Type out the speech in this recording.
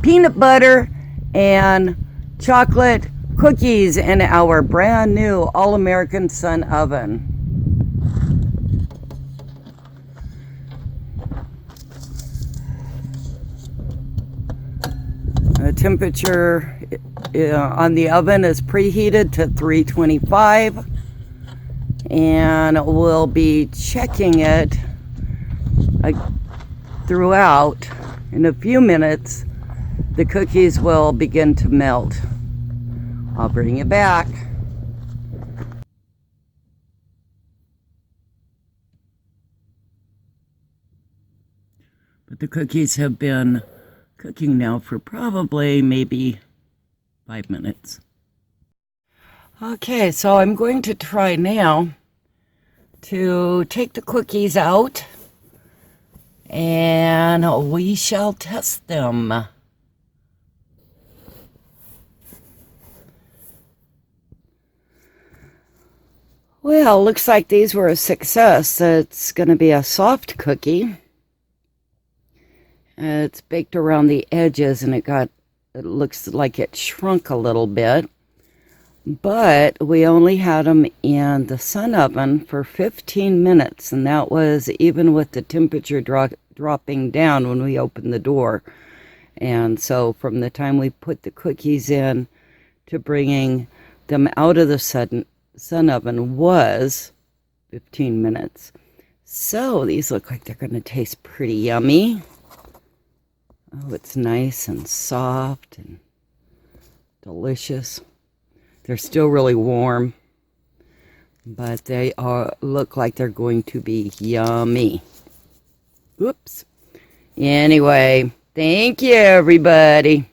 peanut butter and chocolate cookies in our brand new All-American Sun oven. The temperature on the oven is preheated to 325, and we'll be checking it throughout. In a few minutes, the cookies will begin to melt. I'll bring it back. But the cookies have been cooking now for probably maybe 5 minutes. Okay, so I'm going to try now to take the cookies out, and we shall test them. Well, looks like these were a success. It's going to be a soft cookie. It's baked around the edges, and it looks like it shrunk a little bit. But we only had them in the sun oven for 15 minutes, and that was even with the temperature dropping down when we opened the door. And so from the time we put the cookies in to bringing them out of the sun oven was 15 minutes. So these look like they're going to taste pretty yummy. Oh, it's nice and soft and delicious. They're still really warm, but they look like they're going to be yummy. Oops. Anyway, thank you, everybody.